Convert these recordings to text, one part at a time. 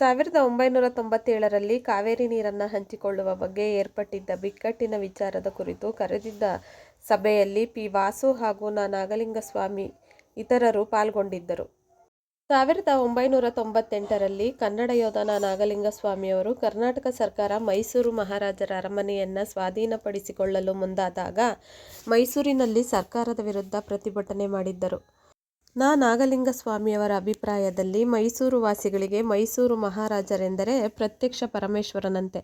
1997ರಲ್ಲಿ ಕಾವೇರಿ ನೀರನ್ನು ಹಂಚಿಕೊಳ್ಳುವ ಬಗ್ಗೆ ಏರ್ಪಟ್ಟಿದ್ದ ಬಿಕ್ಕಟ್ಟಿನ ವಿಚಾರದ ಕುರಿತು ಕರೆದಿದ್ದ ಸಭೆಯಲ್ಲಿ ಪಿ. ವಾಸು ಹಾಗೂ ನ. ನಾಗಲಿಂಗಸ್ವಾಮಿ ಇತರರು ಪಾಲ್ಗೊಂಡಿದ್ದರು. 1998ರಲ್ಲಿ ಕನ್ನಡ ಯೋಧ ನ. ನಾಗಲಿಂಗಸ್ವಾಮಿಯವರು ಕರ್ನಾಟಕ ಸರ್ಕಾರ ಮೈಸೂರು ಮಹಾರಾಜರ ಅರಮನೆಯನ್ನು ಸ್ವಾಧೀನಪಡಿಸಿಕೊಳ್ಳಲು ಮುಂದಾದಾಗ ಮೈಸೂರಿನಲ್ಲಿ ಸರ್ಕಾರದ ವಿರುದ್ಧ ಪ್ರತಿಭಟನೆ ಮಾಡಿದ್ದರು. ನ. ನಾಗಲಿಂಗಸ್ವಾಮಿಯವರ ಅಭಿಪ್ರಾಯದಲ್ಲಿ ಮೈಸೂರು ವಾಸಿಗಳಿಗೆ ಮೈಸೂರು ಮಹಾರಾಜರೆಂದರೆ ಪ್ರತ್ಯಕ್ಷ ಪರಮೇಶ್ವರನಂತೆ,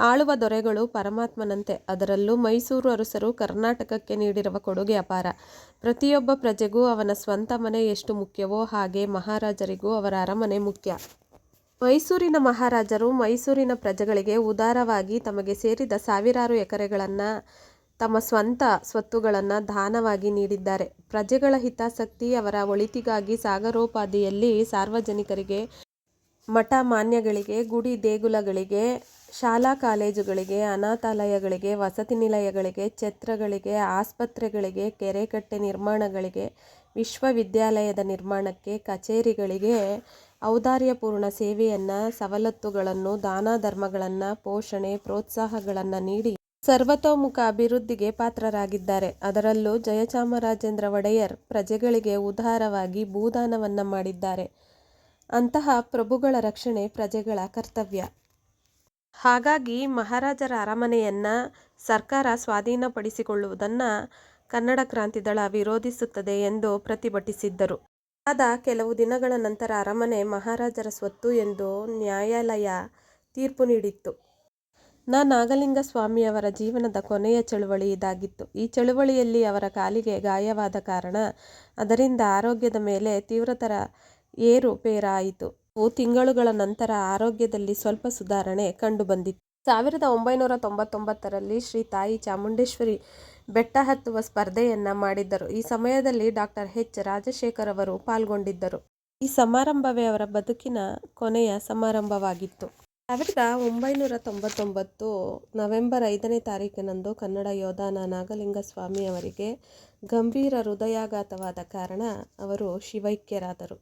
ಆಳುವ ದೊರೆಗಳು ಪರಮಾತ್ಮನಂತೆ. ಅದರಲ್ಲೂ ಮೈಸೂರು ಅರಸರು ಕರ್ನಾಟಕಕ್ಕೆ ನೀಡಿರುವ ಕೊಡುಗೆ ಅಪಾರ. ಪ್ರತಿಯೊಬ್ಬ ಪ್ರಜೆಗೂ ಅವನ ಸ್ವಂತ ಮನೆ ಎಷ್ಟು ಮುಖ್ಯವೋ ಹಾಗೆ ಮಹಾರಾಜರಿಗೂ ಅವರ ಅರಮನೆ ಮುಖ್ಯ. ಮೈಸೂರಿನ ಮಹಾರಾಜರು ಮೈಸೂರಿನ ಪ್ರಜೆಗಳಿಗೆ ಉದಾರವಾಗಿ ತಮಗೆ ಸೇರಿದ ಸಾವಿರಾರು ಎಕರೆಗಳನ್ನು, ತಮ್ಮ ಸ್ವಂತ ಸ್ವತ್ತುಗಳನ್ನು ದಾನವಾಗಿ ನೀಡಿದ್ದಾರೆ. ಪ್ರಜೆಗಳ ಹಿತಾಸಕ್ತಿ, ಅವರ ಒಳಿತಿಗಾಗಿ ಸಾಗರೋಪಾದಿಯಲ್ಲಿ ಸಾರ್ವಜನಿಕರಿಗೆ, ಮಠ ಮಾನ್ಯಗಳಿಗೆ, ಗುಡಿ ದೇಗುಲಗಳಿಗೆ, ಶಾಲಾ ಕಾಲೇಜುಗಳಿಗೆ, ಅನಾಥಾಲಯಗಳಿಗೆ, ವಸತಿ ನಿಲಯಗಳಿಗೆ, ಛತ್ರಗಳಿಗೆ, ಆಸ್ಪತ್ರೆಗಳಿಗೆ, ಕೆರೆ-ಕಟ್ಟೆ ನಿರ್ಮಾಣಗಳಿಗೆ, ವಿಶ್ವವಿದ್ಯಾಲಯದ ನಿರ್ಮಾಣಕ್ಕೆ, ಕಚೇರಿಗಳಿಗೆ ಔದಾರ್ಯಪೂರ್ಣ ಸೇವೆಯನ್ನು, ಸವಲತ್ತುಗಳನ್ನು, ದಾನ ಧರ್ಮಗಳನ್ನು, ಪೋಷಣೆ ಪ್ರೋತ್ಸಾಹಗಳನ್ನು ನೀಡಿ ಸರ್ವತೋಮುಖ ಅಭಿವೃದ್ಧಿಗೆ ಪಾತ್ರರಾಗಿದ್ದಾರೆ. ಅದರಲ್ಲೂ ಜಯಚಾಮರಾಜೇಂದ್ರ ಒಡೆಯರ್ ಪ್ರಜೆಗಳಿಗೆ ಉದಾರವಾಗಿ ಭೂದಾನವನ್ನು ಮಾಡಿದ್ದಾರೆ. ಅಂತಹ ಪ್ರಭುಗಳ ರಕ್ಷಣೆ ಪ್ರಜೆಗಳ ಕರ್ತವ್ಯ. ಹಾಗಾಗಿ ಮಹಾರಾಜರ ಅರಮನೆಯನ್ನು ಸರ್ಕಾರ ಸ್ವಾಧೀನಪಡಿಸಿಕೊಳ್ಳುವುದನ್ನು ಕನ್ನಡ ಕ್ರಾಂತಿದಳ ವಿರೋಧಿಸುತ್ತದೆ ಎಂದು ಪ್ರತಿಭಟಿಸಿದ್ದರು. ಅದಾದ ಕೆಲವು ದಿನಗಳ ನಂತರ ಅರಮನೆ ಮಹಾರಾಜರ ಸ್ವತ್ತು ಎಂದು ನ್ಯಾಯಾಲಯ ತೀರ್ಪು ನೀಡಿತ್ತು. ನ. ನಾಗಲಿಂಗಸ್ವಾಮಿಯವರ ಜೀವನದ ಕೊನೆಯ ಚಳುವಳಿ ಇದಾಗಿತ್ತು. ಈ ಚಳುವಳಿಯಲ್ಲಿ ಅವರ ಕಾಲಿಗೆ ಗಾಯವಾದ ಕಾರಣ ಅದರಿಂದ ಆರೋಗ್ಯದ ಮೇಲೆ ತೀವ್ರತರ ಏರುಪೇರಾಯಿತು. ತಿಂಗಳುಗಳ ನಂತರ ಆರೋಗ್ಯದಲ್ಲಿ ಸ್ವಲ್ಪ ಸುಧಾರಣೆ ಕಂಡುಬಂದಿತು. 1999ರಲ್ಲಿ ಶ್ರೀ ತಾಯಿ ಚಾಮುಂಡೇಶ್ವರಿ ಬೆಟ್ಟ ಹತ್ತುವ ಸ್ಪರ್ಧೆಯನ್ನು ಮಾಡಿದ್ದರು. ಈ ಸಮಯದಲ್ಲಿ ಡಾ. ಎಚ್. ರಾಜಶೇಖರ್ ಅವರು ಪಾಲ್ಗೊಂಡಿದ್ದರು. ಈ ಸಮಾರಂಭವೇ ಅವರ ಬದುಕಿನ ಕೊನೆಯ ಸಮಾರಂಭವಾಗಿತ್ತು. 1999 ನವೆಂಬರ್ 5ನೇ ತಾರೀಕಿನಂದು ಕನ್ನಡ ಯೋಧ ನ. ನಾಗಲಿಂಗಸ್ವಾಮಿ ಅವರಿಗೆ ಗಂಭೀರ ಹೃದಯಾಘಾತವಾದ ಕಾರಣ ಅವರು ಶಿವೈಕ್ಯರಾದರು.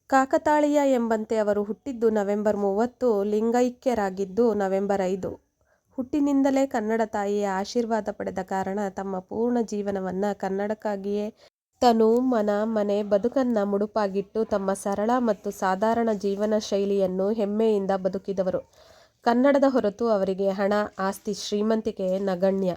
ಕಾಕತಾಳೀಯ ಎಂಬಂತೆ ಅವರು ಹುಟ್ಟಿದ್ದು ನವೆಂಬರ್ 30, ಲಿಂಗೈಕ್ಯರಾಗಿದ್ದು ನವೆಂಬರ್ 5. ಹುಟ್ಟಿನಿಂದಲೇ ಕನ್ನಡ ತಾಯಿಯ ಆಶೀರ್ವಾದ ಪಡೆದ ಕಾರಣ ತಮ್ಮ ಪೂರ್ಣ ಜೀವನವನ್ನು ಕನ್ನಡಕ್ಕಾಗಿಯೇ, ತನು, ಮನ, ಮನೆ, ಬದುಕನ್ನು ಮುಡುಪಾಗಿಟ್ಟು ತಮ್ಮ ಸರಳ ಮತ್ತು ಸಾಧಾರಣ ಜೀವನ ಶೈಲಿಯನ್ನು ಹೆಮ್ಮೆಯಿಂದ ಬದುಕಿದವರು. ಕನ್ನಡದ ಹೊರತು ಅವರಿಗೆ ಹಣ, ಆಸ್ತಿ, ಶ್ರೀಮಂತಿಕೆ ನಗಣ್ಯ.